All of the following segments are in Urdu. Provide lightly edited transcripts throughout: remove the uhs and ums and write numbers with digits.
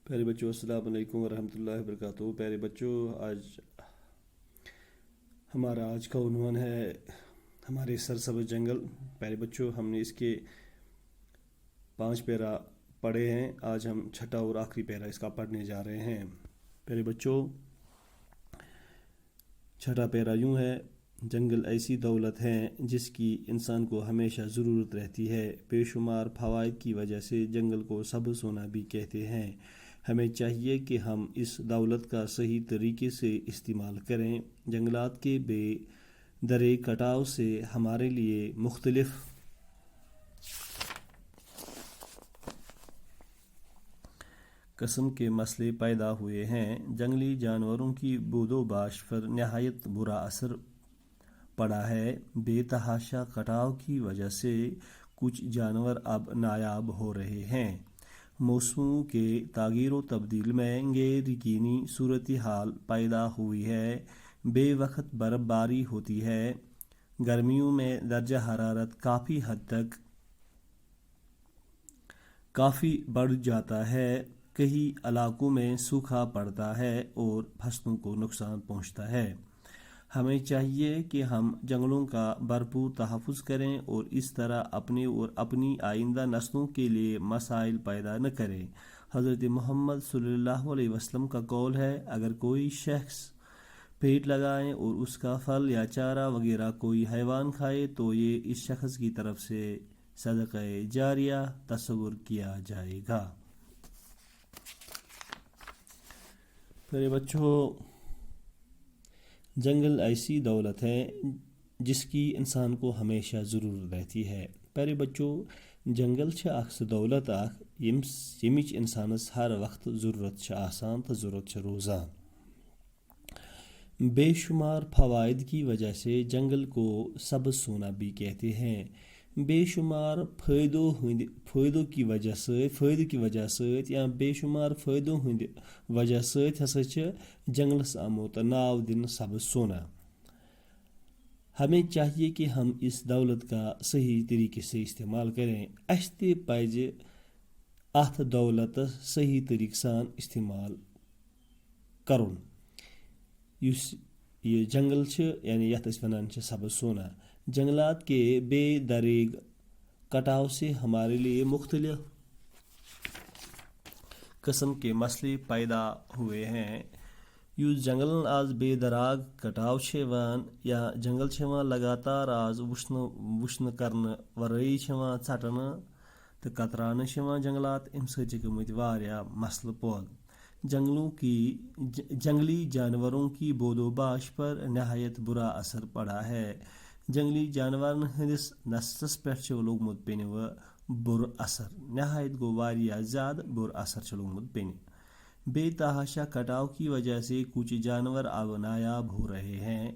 پیارے بچوں السلام علیکم ورحمۃ اللہ وبرکاتہ۔ پیارے بچوں، آج کا عنوان ہے ہمارے سرسبز جنگل۔ پیارے بچوں، ہم نے اس کے 5 پیرا پڑھے ہیں۔ آج ہم چھٹا اور آخری پیرا اس کا پڑھنے جا رہے ہیں۔ پیارے بچوں، چھٹا پیرا یوں ہے: جنگل ایسی دولت ہے جس کی انسان کو ہمیشہ ضرورت رہتی ہے۔ بے شمار فوائد کی وجہ سے جنگل کو سبز سونا بھی کہتے ہیں۔ ہمیں چاہیے کہ ہم اس دولت کا صحیح طریقے سے استعمال کریں۔ جنگلات کے بے درے کٹاؤ سے ہمارے لیے مختلف قسم کے مسئلے پیدا ہوئے ہیں۔ جنگلی جانوروں کی بود و باش پر نہایت برا اثر پڑا ہے۔ بے تحاشا کٹاؤ کی وجہ سے کچھ جانور اب نایاب ہو رہے ہیں۔ موسموں کے تغیر و تبدیل میں غیر یقینی صورتحال پیدا ہوئی ہے۔ بے وقت برف باری ہوتی ہے۔ گرمیوں میں درجہ حرارت کافی بڑھ جاتا ہے۔ کئی علاقوں میں سوکھا پڑتا ہے اور فصلوں کو نقصان پہنچتا ہے۔ ہمیں چاہیے کہ ہم جنگلوں کا بھرپور تحفظ کریں اور اس طرح اپنے اور اپنی آئندہ نسلوں کے لیے مسائل پیدا نہ کریں۔ حضرت محمد صلی اللہ علیہ وسلم کا قول ہے: اگر کوئی شخص پیڑ لگائے اور اس کا پھل یا چارہ وغیرہ کوئی حیوان کھائے تو یہ اس شخص کی طرف سے صدقہ جاریہ تصور کیا جائے گا۔ میرے بچوں، جنگل ایسی دولت ہے جس کی انسان کو ہمیشہ ضرورت رہتی ہے۔ پیارے بچوں، جنگل اخ سہ دولت اخ یمچ انسانس ہر وقت ضرورت آسان تو ضرورت روزان۔ بے شمار فوائد کی وجہ سے جنگل کو سبز سونا بھی کہتے ہیں۔ بے شمار فائدوں کی وجہ سۭتۍ یا بے شمار فائدوں ہند وجہ سۭتۍ ہسا چھ جنگلس آمت ناو دن سبز سونا۔ ہمیں چاہیے کہ ہم اس دولت کا صحیح طریقے سے استعمال کریں۔ اس تہ پزِ اتھ دولت صحیح طریقہ سان استعمال کرن۔ یس یہ جنگل یعنی یتھ أسۍ ونان چھِ سبز سونا۔ جنگلات کے بے دریغ کٹاؤ سے ہمارے لیے مختلف قسم کے مسئلے پیدا ہوئے ہیں۔ یس جنگلن آز بے دراغ کٹاؤ یا جنگل لگاتار آز وچھنہ کرنہ ورٲیی ژٹنہ تو کترانہ جنگلات، امہ سۭتۍ چھِ گٔمٕتۍ واریاہ مسلہٕ پٲدٕ۔ جنگلی جانوروں کی بود و باش پر نہایت برا اثر پڑا ہے۔ جنگلی جانورن ہندس نسلس پہ لوگمت پینہ بر اثر، نہایت گو واریاہ زیادہ بر اثر لوگمت پینہ۔ بے تحاشا کٹاؤ کی وجہ سے کچھ جانور اب نایاب ہو رہے ہیں۔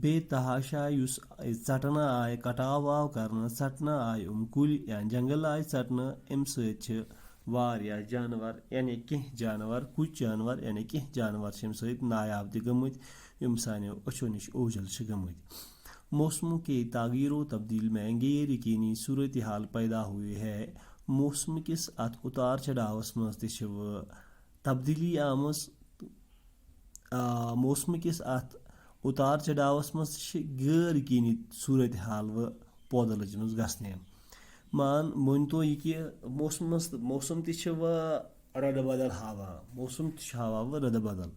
بے تحاشا یس ژٹنہ آئے، کٹاؤ آو کرنہ، ژٹنہ آئے کُلۍ یا جنگل آئے ژٹنہ، امہ سۭتۍ چھ واریاہ جانور یعنی کینٛہہ جانور یعنی کینٛہہ جانور چھ امہ سۭتۍ نایاب تہ گٔمٕتۍ، یم سانیو أچھو نش اوجل چھ گٔمٕتۍ۔ موسموں کے تغیر و تبدیل میں غیر یقینی صورتحال پیدا ہوئی ہے۔ موسم کس اتھ اتار چڑھاوس مز تہ چھ تبدیلی آمٕژ۔ موسم کس اتھ اتار چڑھاوس مز غیر یقینی صورتحال پٲدٕ لٔجمٕژ گژھنہِ۔ مٲنتو یہ کہ موسم تہ چھ رد بدل ہاوان، موسم تہ چھ ہاوان رد بدل۔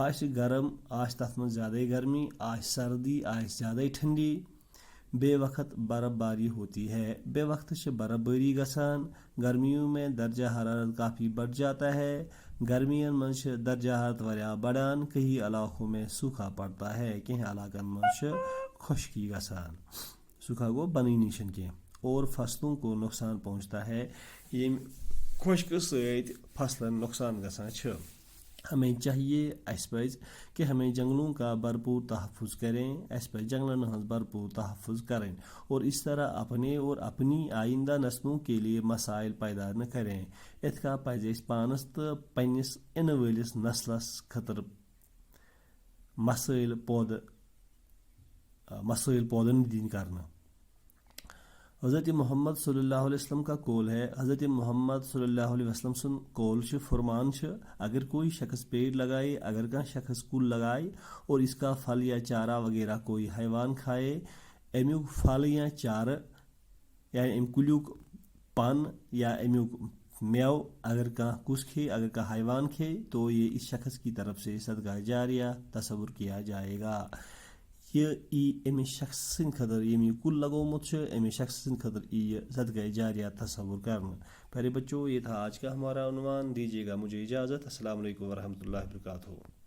آسہ گرم آسہ تتھ مز زیادہ گرمی، آسہ سردی آسہ زیادہ ٹھنڈی۔ بے وقت برف باری ہوتی ہے، بے وقت چھ برف باری گژھان۔ گرمیوں میں درجہ حرارت کافی بڑھ جاتا ہے۔ گرمیوں میں درجہ حرارت واریاہ بڑھان، کئی علاقوں میں سوکھا پڑتا ہے، کہیں علاقن میں خشکی گژھان۔ سوکھا گو بنٲنی چھنہ کینٛہہ، اور فصلوں کو نقصان پہنچتا ہے۔ یم خشکہ سۭتۍ فصلن نقصان گژھان چھ۔ ہمیں چاہیے کہ ہمیں جنگلوں کا بھرپور تحفظ کریں، جنگلن ہنز بھرپور تحفظ کریں اور اس طرح اپنے اور اپنی آئندہ نسلوں کے لیے مسائل پیدا نہ کریں۔ ات کا پزِ اس پانس تو پنس ین ولس نسلس خطر مسائل پودن دن کرنا۔ حضرت محمد صلی اللہ علیہ وسلم کا قول ہے، حضرت محمد صلی اللہ علیہ وسلم سن قول فرمان اگر کوئی شخص پیڑ لگائے، اگر کان شخص کل لگائے اور اس کا پھل یا چارہ وغیرہ کوئی حیوان کھائے، امیک پھل یا چارہ یعنی ام کلیک پن یا امیک میو اگر کان کس کھے، اگر کا حیوان کھے تو یہ اس شخص کی طرف سے صدقہ جاریہ تصور کیا جائے گا۔ یہ امس شخص سند خطر یم یہ کل لگومت امس شخص سند خطر یہ صدقہ جاریہ تصور کرنا۔ پیارے بچوں، یہ تھا آج کا ہمارا عنوان، دیجیے گا مجھے اجازت۔ السلام علیکم ورحمۃ اللہ وبرکاتہ۔